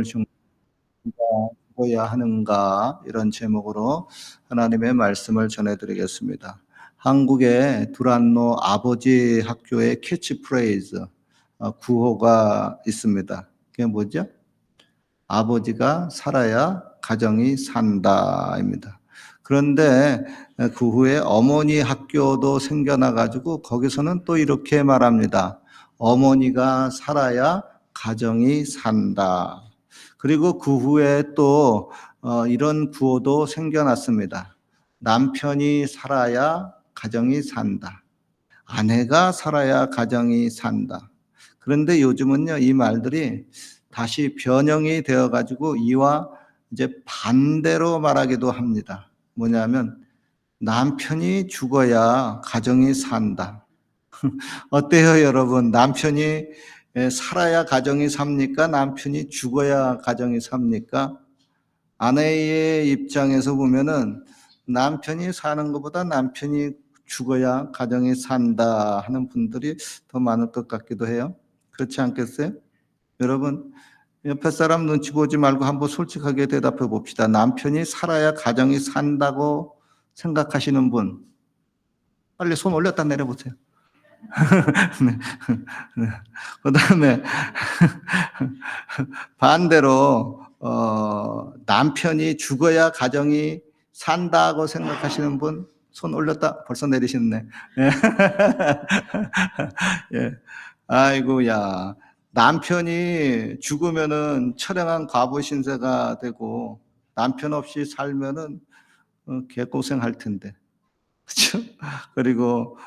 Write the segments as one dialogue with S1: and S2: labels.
S1: 죽음을 죽어야 하는가 이런 제목으로 하나님의 말씀을 전해드리겠습니다. 한국의 두란노 아버지 학교의 캐치프레이즈 구호가 있습니다. 그게 뭐죠? 아버지가 살아야 가정이 산다입니다. 그런데 그 후에 어머니 학교도 생겨나 가지고 거기서는 또 이렇게 말합니다. 어머니가 살아야 가정이 산다. 그리고 그 후에 또 이런 구호도 생겨났습니다. 남편이 살아야 가정이 산다. 아내가 살아야 가정이 산다. 그런데 요즘은요, 이 말들이 다시 변형이 되어 가지고 이와 이제 반대로 말하기도 합니다. 뭐냐면 남편이 죽어야 가정이 산다. 어때요, 여러분? 남편이 살아야 가정이 삽니까? 남편이 죽어야 가정이 삽니까? 아내의 입장에서 보면은 남편이 사는 것보다 남편이 죽어야 가정이 산다 하는 분들이 더 많을 것 같기도 해요. 그렇지 않겠어요? 여러분, 옆에 사람 눈치 보지 말고 한번 솔직하게 대답해 봅시다. 남편이 살아야 가정이 산다고 생각하시는 분, 빨리 손 올렸다 내려보세요. 네. 네. 그 다음에 반대로 남편이 죽어야 가정이 산다고 생각하시는 분 손 올렸다 벌써 내리셨네. 예. 예. 아이고야. 남편이 죽으면은 처량한 과부 신세가 되고 남편 없이 살면은 개고생할 텐데. 그렇죠? 그리고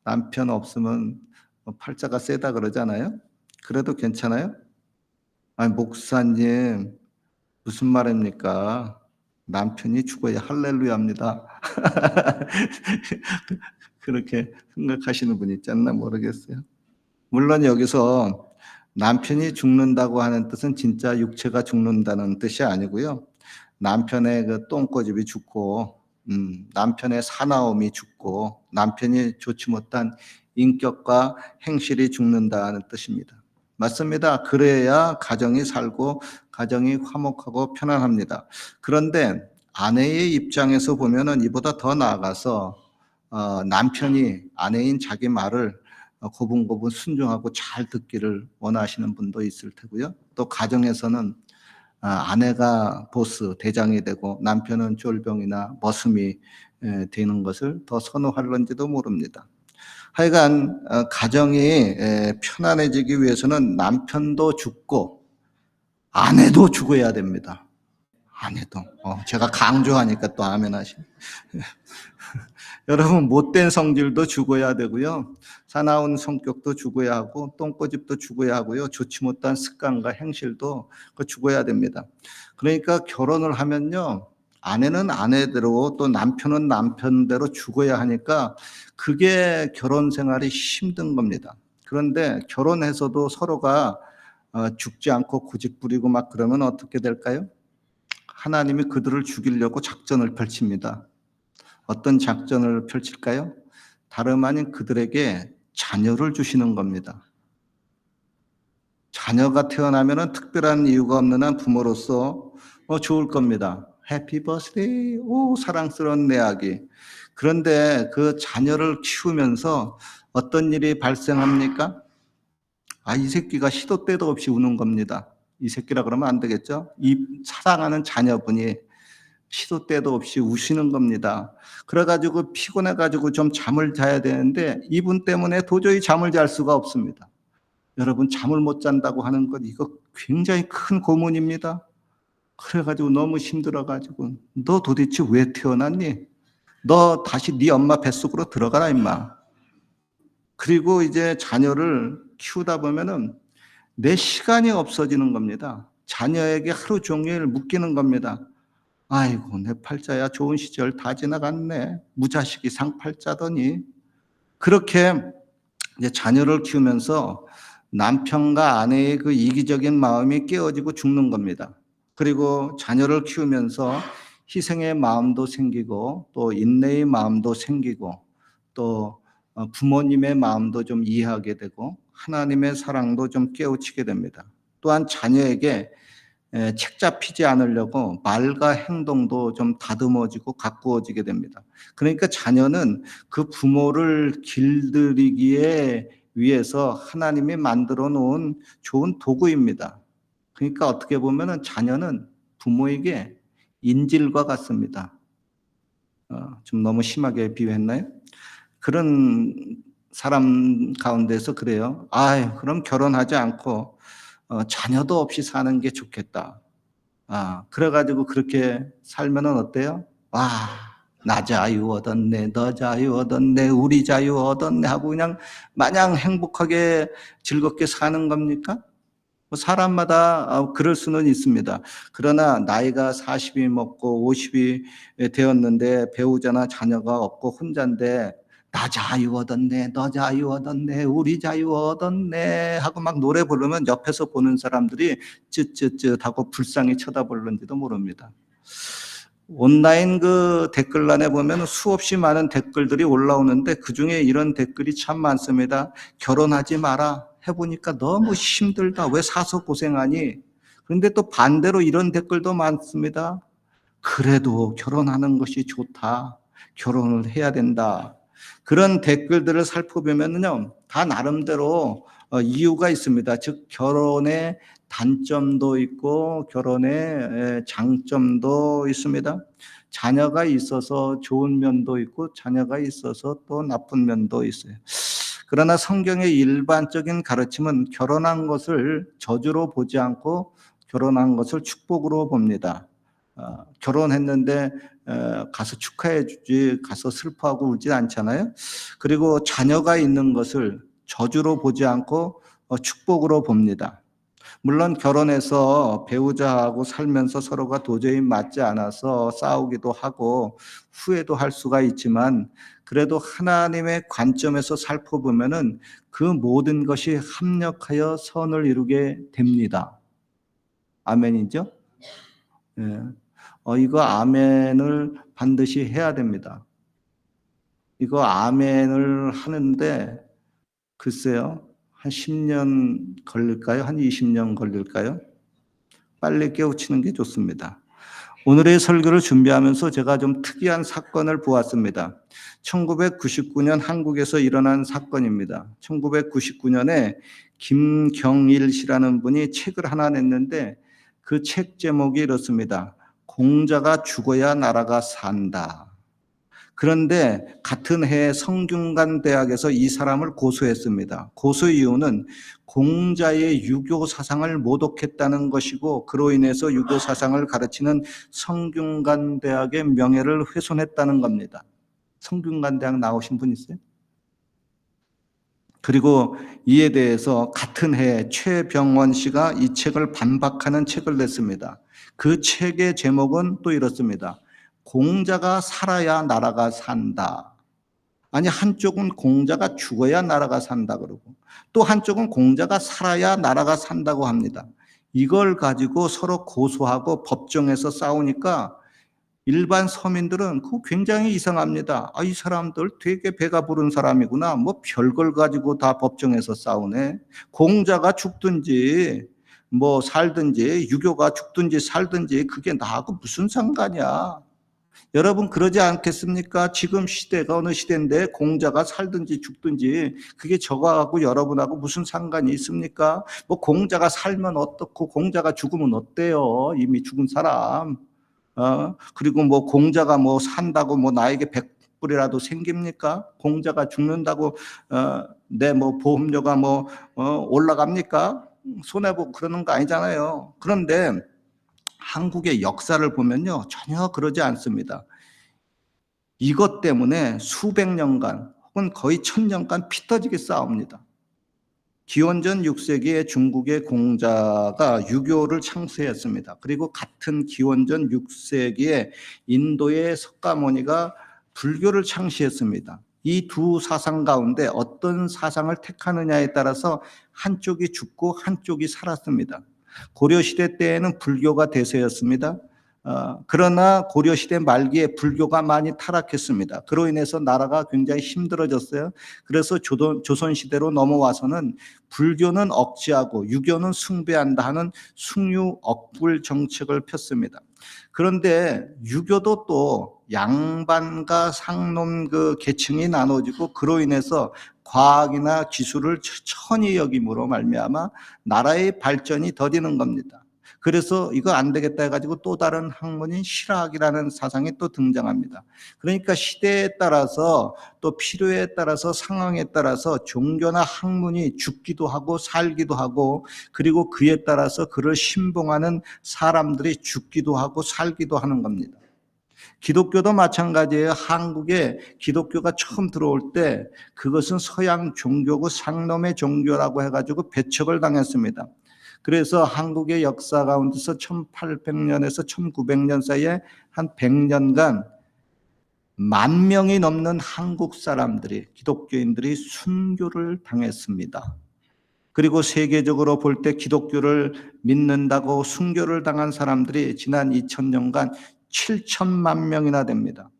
S1: 남편 없으면 팔자가 세다 그러잖아요. 그래도 괜찮아요? 아니 목사님 무슨 말입니까? 남편이 죽어야 할렐루야입니다. 그렇게 생각하시는 분 있지 않나 모르겠어요. 물론 여기서 남편이 죽는다고 하는 뜻은 진짜 육체가 죽는다는 뜻이 아니고요. 남편의 그 똥꼬집이 죽고, 남편의 사나움이 죽고, 남편이 좋지 못한 인격과 행실이 죽는다는 뜻입니다. 맞습니다. 그래야 가정이 살고 가정이 화목하고 편안합니다. 그런데 아내의 입장에서 보면은 이보다 더 나아가서 남편이 아내인 자기 말을 고분고분 순종하고 잘 듣기를 원하시는 분도 있을 테고요. 또 가정에서는 아내가 보스, 대장이 되고 남편은 쫄병이나 머슴이 되는 것을 더 선호할런지도 모릅니다. 하여간 가정이 편안해지기 위해서는 남편도 죽고 아내도 죽어야 됩니다. 아내도. 제가 강조하니까 또 아멘 하시네. 여러분 못된 성질도 죽어야 되고요. 사나운 성격도 죽어야 하고 똥꼬집도 죽어야 하고요. 좋지 못한 습관과 행실도 죽어야 됩니다. 그러니까 결혼을 하면요. 아내는 아내대로 또 남편은 남편대로 죽어야 하니까 그게 결혼 생활이 힘든 겁니다. 그런데 결혼해서도 서로가 죽지 않고 고집 부리고 막 그러면 어떻게 될까요? 하나님이 그들을 죽이려고 작전을 펼칩니다. 어떤 작전을 펼칠까요? 다름 아닌 그들에게 자녀를 주시는 겁니다. 자녀가 태어나면 특별한 이유가 없는 한 부모로서 좋을 겁니다. 해피 버스데이, 오 사랑스러운 내 아기. 그런데 그 자녀를 키우면서 어떤 일이 발생합니까? 이 새끼가 시도 때도 없이 우는 겁니다. 이 새끼라 그러면 안 되겠죠? 이 사랑하는 자녀분이 시도 때도 없이 우시는 겁니다. 그래가지고 피곤해가지고 좀 잠을 자야 되는데 이분 때문에 도저히 잠을 잘 수가 없습니다. 여러분 잠을 못 잔다고 하는 것 이거 굉장히 큰 고문입니다. 그래가지고 너무 힘들어가지고 너 도대체 왜 태어났니? 너 다시 네 엄마 뱃속으로 들어가라 임마. 그리고 이제 자녀를 키우다 보면은 내 시간이 없어지는 겁니다. 자녀에게 하루 종일 묶이는 겁니다. 아이고 내 팔자야 좋은 시절 다 지나갔네. 무자식이 상팔자더니. 그렇게 이제 자녀를 키우면서 남편과 아내의 그 이기적인 마음이 깨어지고 죽는 겁니다. 그리고 자녀를 키우면서 희생의 마음도 생기고 또 인내의 마음도 생기고 또 부모님의 마음도 좀 이해하게 되고 하나님의 사랑도 좀 깨우치게 됩니다. 또한 자녀에게 책 잡히지 않으려고 말과 행동도 좀 다듬어지고 가꾸어지게 됩니다. 그러니까 자녀는 그 부모를 길들이기에 위해서 하나님이 만들어 놓은 좋은 도구입니다. 그러니까 어떻게 보면은 자녀는 부모에게 인질과 같습니다. 좀 너무 심하게 비유했나요? 그런 사람 가운데서 그래요. 아, 그럼 결혼하지 않고 자녀도 없이 사는 게 좋겠다. 그래가지고 그렇게 살면은 어때요? 와, 나 자유 얻었네, 너 자유 얻었네, 우리 자유 얻었네 하고 그냥 마냥 행복하게 즐겁게 사는 겁니까? 뭐 사람마다 그럴 수는 있습니다. 그러나 나이가 40이 먹고 50이 되었는데 배우자나 자녀가 없고 혼자인데 나 자유 얻었네, 너 자유 얻었네, 우리 자유 얻었네 하고 막 노래 부르면 옆에서 보는 사람들이 쯧쯧쯧 하고 불쌍히 쳐다볼는지도 모릅니다. 온라인 그 댓글란에 보면 수없이 많은 댓글들이 올라오는데 그중에 이런 댓글이 참 많습니다. 결혼하지 마라. 해보니까 너무 힘들다. 왜 사서 고생하니? 그런데 또 반대로 이런 댓글도 많습니다. 그래도 결혼하는 것이 좋다. 결혼을 해야 된다. 그런 댓글들을 살펴보면요, 다 나름대로 이유가 있습니다. 즉, 결혼의 단점도 있고, 결혼의 장점도 있습니다. 자녀가 있어서 좋은 면도 있고, 자녀가 있어서 또 나쁜 면도 있어요. 그러나 성경의 일반적인 가르침은 결혼한 것을 저주로 보지 않고 결혼한 것을 축복으로 봅니다. 결혼했는데 가서 축하해 주지 가서 슬퍼하고 울지 않잖아요. 그리고 자녀가 있는 것을 저주로 보지 않고 축복으로 봅니다. 물론 결혼해서 배우자하고 살면서 서로가 도저히 맞지 않아서 싸우기도 하고 후회도 할 수가 있지만 그래도 하나님의 관점에서 살펴보면은 그 모든 것이 합력하여 선을 이루게 됩니다. 아멘이죠? 예. 이거 아멘을 반드시 해야 됩니다. 이거 아멘을 하는데 글쎄요, 한 10년 걸릴까요? 한 20년 걸릴까요? 빨리 깨우치는 게 좋습니다. 오늘의 설교를 준비하면서 제가 좀 특이한 사건을 보았습니다. 1999년 한국에서 일어난 사건입니다. 1999년에 김경일 씨라는 분이 책을 하나 냈는데 그 책 제목이 이렇습니다. 공자가 죽어야 나라가 산다. 그런데 같은 해에 성균관 대학에서 이 사람을 고소했습니다. 고소 이유는 공자의 유교 사상을 모독했다는 것이고 그로 인해서 유교 사상을 가르치는 성균관 대학의 명예를 훼손했다는 겁니다. 성균관 대학 나오신 분 있어요? 그리고 이에 대해서 같은 해에 최병원 씨가 이 책을 반박하는 책을 냈습니다. 그 책의 제목은 또 이렇습니다. 공자가 살아야 나라가 산다. 아니, 한쪽은 공자가 죽어야 나라가 산다 그러고 또 한쪽은 공자가 살아야 나라가 산다고 합니다. 이걸 가지고 서로 고소하고 법정에서 싸우니까 일반 서민들은 그거 굉장히 이상합니다. 이 사람들 되게 배가 부른 사람이구나. 뭐 별걸 가지고 다 법정에서 싸우네. 공자가 죽든지 뭐 살든지 유교가 죽든지 살든지 그게 나하고 무슨 상관이야. 여러분 그러지 않겠습니까? 지금 시대가 어느 시대인데 공자가 살든지 죽든지 그게 저하고 여러분하고 무슨 상관이 있습니까? 뭐 공자가 살면 어떻고 공자가 죽으면 어때요? 이미 죽은 사람. 그리고 뭐 공자가 뭐 산다고 뭐 나에게 100불이라도 생깁니까? 공자가 죽는다고 내 뭐 보험료가 뭐 올라갑니까? 손해보고 그러는 거 아니잖아요. 그런데 한국의 역사를 보면요 전혀 그러지 않습니다. 이것 때문에 수백 년간 혹은 거의 1000년간 피 터지게 싸웁니다. 기원전 6세기에 중국의 공자가 유교를 창시했습니다. 그리고 같은 기원전 6세기에 인도의 석가모니가 불교를 창시했습니다. 이 두 사상 가운데 어떤 사상을 택하느냐에 따라서 한쪽이 죽고 한쪽이 살았습니다. 고려시대 때에는 불교가 대세였습니다. 그러나 고려시대 말기에 불교가 많이 타락했습니다. 그로 인해서 나라가 굉장히 힘들어졌어요. 그래서 조선시대로 넘어와서는 불교는 억제하고 유교는 숭배한다 하는 숭유 억불 정책을 폈습니다. 그런데 유교도 또 양반과 상놈 그 계층이 나눠지고 그로 인해서 과학이나 기술을 천히 여김으로 말미암아 나라의 발전이 더디는 겁니다. 그래서 이거 안 되겠다 해가지고 또 다른 학문인 실학이라는 사상이 또 등장합니다. 그러니까 시대에 따라서 또 필요에 따라서 상황에 따라서 종교나 학문이 죽기도 하고 살기도 하고 그리고 그에 따라서 그를 신봉하는 사람들이 죽기도 하고 살기도 하는 겁니다. 기독교도 마찬가지예요. 한국에 기독교가 처음 들어올 때 그것은 서양 종교고 상놈의 종교라고 해가지고 배척을 당했습니다. 그래서 한국의 역사 가운데서 1800년에서 1900년 사이에 한 100년간 10,000명이 넘는 한국 사람들이 기독교인들이 순교를 당했습니다. 그리고 세계적으로 볼 때 기독교를 믿는다고 순교를 당한 사람들이 지난 2000년간 7천만 명이나 됩니다.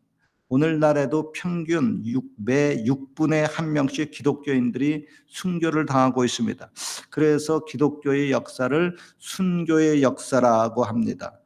S1: 오늘날에도 평균 매 6분에 1명씩 기독교인들이 순교를 당하고 있습니다. 그래서 기독교의 역사를 순교의 역사라고 합니다.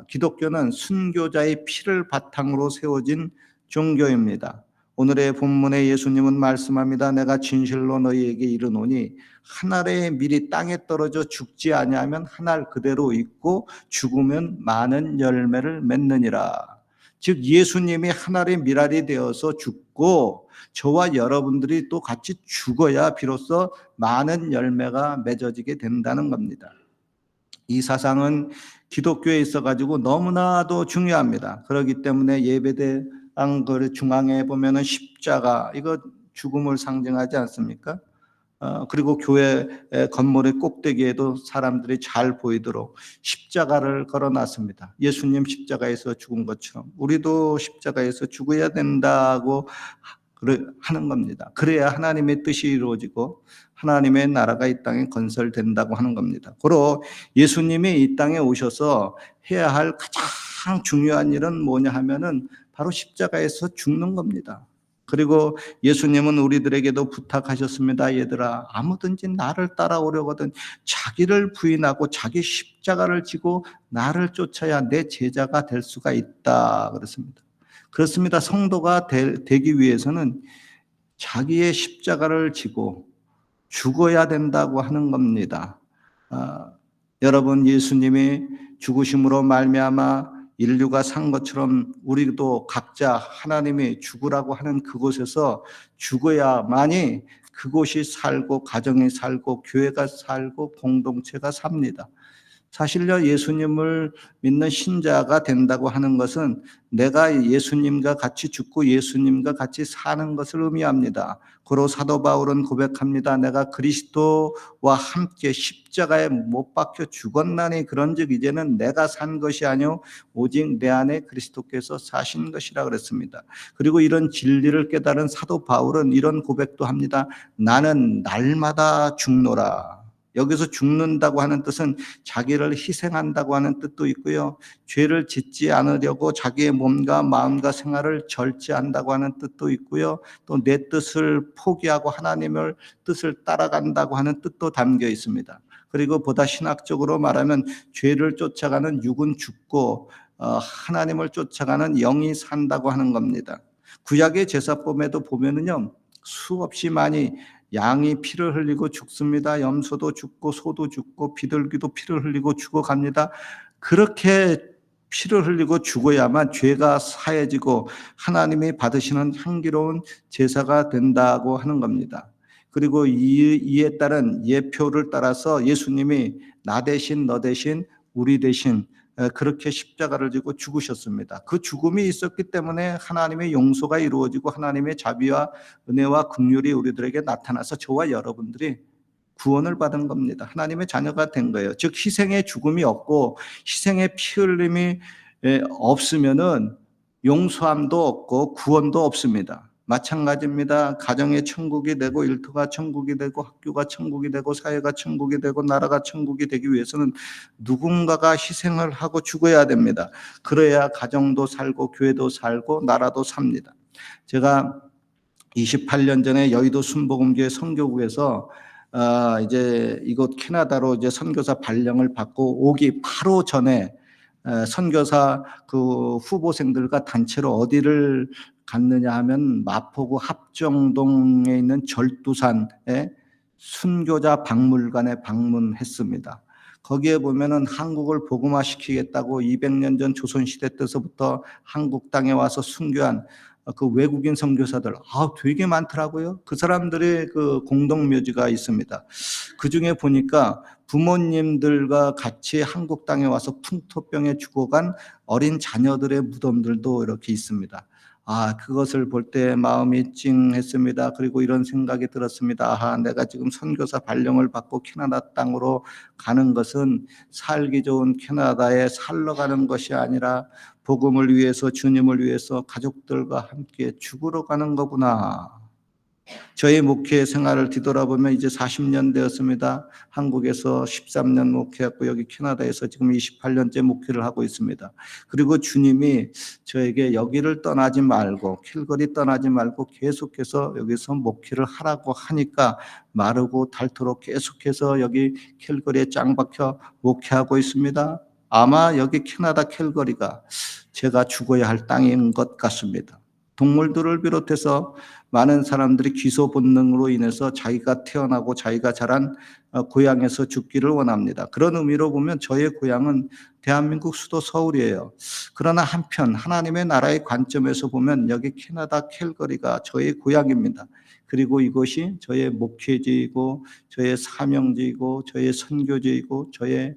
S1: 기독교는 순교자의 피를 바탕으로 세워진 종교입니다. 오늘의 본문에 예수님은 말씀합니다. 내가 진실로 너희에게 이르노니 한 알의 밀이 땅에 떨어져 죽지 아니하면 한 알 그대로 있고 죽으면 많은 열매를 맺느니라. 즉 예수님이 한 알의 밀알이 되어서 죽고 저와 여러분들이 또 같이 죽어야 비로소 많은 열매가 맺어지게 된다는 겁니다. 이 사상은 기독교에 있어가지고 너무나도 중요합니다. 그렇기 때문에 예배당 그 중앙에 보면은 십자가 이거 죽음을 상징하지 않습니까? 그리고 교회 건물의 꼭대기에도 사람들이 잘 보이도록 십자가를 걸어놨습니다. 예수님 십자가에서 죽은 것처럼 우리도 십자가에서 죽어야 된다고 하는 겁니다. 그래야 하나님의 뜻이 이루어지고 하나님의 나라가 이 땅에 건설된다고 하는 겁니다. 고로 예수님이 이 땅에 오셔서 해야 할 가장 중요한 일은 뭐냐 하면은 바로 십자가에서 죽는 겁니다. 그리고 예수님은 우리들에게도 부탁하셨습니다. 얘들아, 아무든지 나를 따라오려거든 자기를 부인하고 자기 십자가를 지고 나를 쫓아야 내 제자가 될 수가 있다 그랬습니다. 그렇습니다. 성도가 되기 위해서는 자기의 십자가를 지고 죽어야 된다고 하는 겁니다. 여러분, 예수님이 죽으심으로 말미암아 인류가 산 것처럼 우리도 각자 하나님이 죽으라고 하는 그곳에서 죽어야만이 그곳이 살고 가정이 살고 교회가 살고 공동체가 삽니다. 사실요, 예수님을 믿는 신자가 된다고 하는 것은 내가 예수님과 같이 죽고 예수님과 같이 사는 것을 의미합니다. 고로 사도 바울은 고백합니다. 내가 그리스도와 함께 십자가에 못 박혀 죽었나니 그런즉 이제는 내가 산 것이 아니요 오직 내 안에 그리스도께서 사신 것이라 그랬습니다. 그리고 이런 진리를 깨달은 사도 바울은 이런 고백도 합니다. 나는 날마다 죽노라. 여기서 죽는다고 하는 뜻은 자기를 희생한다고 하는 뜻도 있고요. 죄를 짓지 않으려고 자기의 몸과 마음과 생활을 절제한다고 하는 뜻도 있고요. 또 내 뜻을 포기하고 하나님의 뜻을 따라간다고 하는 뜻도 담겨 있습니다. 그리고 보다 신학적으로 말하면 죄를 쫓아가는 육은 죽고 하나님을 쫓아가는 영이 산다고 하는 겁니다. 구약의 제사법에도 보면은요, 수없이 많이 양이 피를 흘리고 죽습니다. 염소도 죽고 소도 죽고 비둘기도 피를 흘리고 죽어갑니다. 그렇게 피를 흘리고 죽어야만 죄가 사해지고 하나님이 받으시는 향기로운 제사가 된다고 하는 겁니다. 그리고 이에 따른 예표를 따라서 예수님이 나 대신 너 대신 우리 대신 그렇게 십자가를 지고 죽으셨습니다. 그 죽음이 있었기 때문에 하나님의 용서가 이루어지고 하나님의 자비와 은혜와 긍휼이 우리들에게 나타나서 저와 여러분들이 구원을 받은 겁니다. 하나님의 자녀가 된 거예요. 즉 희생의 죽음이 없고 희생의 피 흘림이 없으면은 용서함도 없고 구원도 없습니다. 마찬가지입니다. 가정의 천국이 되고 일터가 천국이 되고 학교가 천국이 되고 사회가 천국이 되고 나라가 천국이 되기 위해서는 누군가가 희생을 하고 죽어야 됩니다. 그래야 가정도 살고 교회도 살고 나라도 삽니다. 제가 28년 전에 여의도 순복음교회 선교국에서 이제 이곳 캐나다로 이제 선교사 발령을 받고 오기 바로 전에 선교사 그 후보생들과 단체로 어디를 갔느냐 하면 마포구 합정동에 있는 절두산에 순교자 박물관에 방문했습니다. 거기에 보면은 한국을 복음화시키겠다고 200년 전 조선시대 때서부터 한국 땅에 와서 순교한 그 외국인 선교사들 되게 많더라고요. 그 사람들의 그 공동묘지가 있습니다. 그 중에 보니까 부모님들과 같이 한국 땅에 와서 풍토병에 죽어간 어린 자녀들의 무덤들도 이렇게 있습니다. 그것을 볼 때 마음이 찡했습니다. 그리고 이런 생각이 들었습니다. 내가 지금 선교사 발령을 받고 캐나다 땅으로 가는 것은 살기 좋은 캐나다에 살러 가는 것이 아니라 복음을 위해서, 주님을 위해서 가족들과 함께 죽으러 가는 거구나. 저의 목회 생활을 뒤돌아보면 이제 40년 되었습니다. 한국에서 13년 목회했고 여기 캐나다에서 지금 28년째 목회를 하고 있습니다. 그리고 주님이 저에게 여기를 떠나지 말고 캘거리 떠나지 말고 계속해서 여기서 목회를 하라고 하니까 마르고 닳도록 계속해서 여기 캘거리에 짱 박혀 목회하고 있습니다. 아마 여기 캐나다 캘거리가 제가 죽어야 할 땅인 것 같습니다. 동물들을 비롯해서 많은 사람들이 기소 본능으로 인해서 자기가 태어나고 자기가 자란 고향에서 죽기를 원합니다. 그런 의미로 보면 저의 고향은 대한민국 수도 서울이에요. 그러나 한편 하나님의 나라의 관점에서 보면 여기 캐나다 캘거리가 저의 고향입니다. 그리고 이것이 저의 목회지이고 저의 사명지이고 저의 선교지이고 저의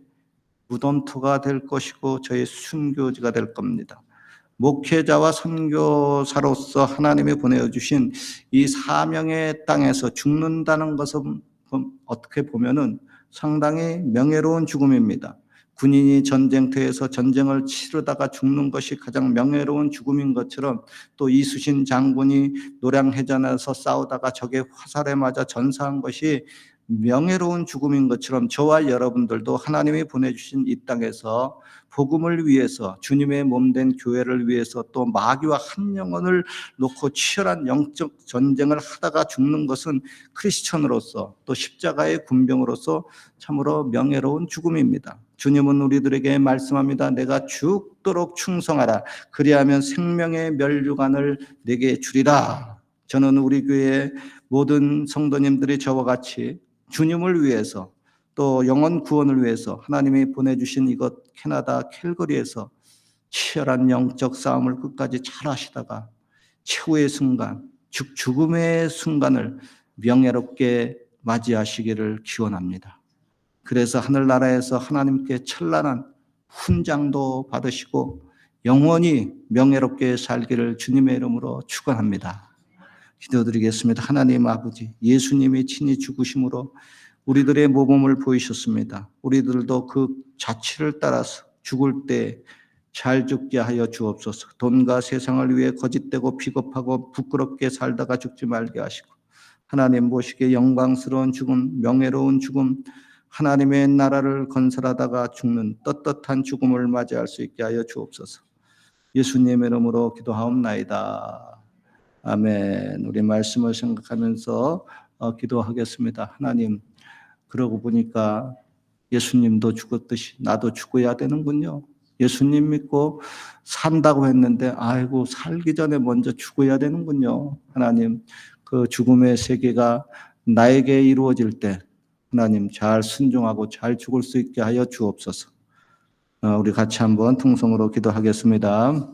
S1: 무덤터가 될 것이고 저의 순교지가 될 겁니다. 목회자와 선교사로서 하나님이 보내주신 이 사명의 땅에서 죽는다는 것은 어떻게 보면은 상당히 명예로운 죽음입니다. 군인이 전쟁터에서 전쟁을 치르다가 죽는 것이 가장 명예로운 죽음인 것처럼 또 이순신 장군이 노량해전에서 싸우다가 적의 화살에 맞아 전사한 것이 명예로운 죽음인 것처럼 저와 여러분들도 하나님이 보내주신 이 땅에서 복음을 위해서 주님의 몸된 교회를 위해서 또 마귀와 한 영혼을 놓고 치열한 영적 전쟁을 하다가 죽는 것은 크리스천으로서 또 십자가의 군병으로서 참으로 명예로운 죽음입니다. 주님은 우리들에게 말씀합니다. 내가 죽도록 충성하라. 그리하면 생명의 멸류관을 내게 주리라. 저는 우리 교회의 모든 성도님들이 저와 같이 주님을 위해서 또 영혼 구원을 위해서 하나님이 보내주신 이곳 캐나다 캘거리에서 치열한 영적 싸움을 끝까지 잘 하시다가 최후의 순간, 죽음의 순간을 명예롭게 맞이하시기를 기원합니다. 그래서 하늘나라에서 하나님께 찬란한 훈장도 받으시고 영원히 명예롭게 살기를 주님의 이름으로 축원합니다. 기도드리겠습니다. 하나님 아버지, 예수님이 친히 죽으심으로 우리들의 모범을 보이셨습니다. 우리들도 그 자취를 따라서 죽을 때 잘 죽게 하여 주옵소서. 돈과 세상을 위해 거짓되고 비겁하고 부끄럽게 살다가 죽지 말게 하시고 하나님 보시기에 영광스러운 죽음, 명예로운 죽음, 하나님의 나라를 건설하다가 죽는 떳떳한 죽음을 맞이할 수 있게 하여 주옵소서. 예수님의 이름으로 기도하옵나이다. 아멘. 우리 말씀을 생각하면서 기도하겠습니다. 하나님, 그러고 보니까 예수님도 죽었듯이 나도 죽어야 되는군요. 예수님 믿고 산다고 했는데 아이고 살기 전에 먼저 죽어야 되는군요. 하나님, 그 죽음의 세계가 나에게 이루어질 때 하나님 잘 순종하고 잘 죽을 수 있게 하여 주옵소서. 우리 같이 한번 통성으로 기도하겠습니다.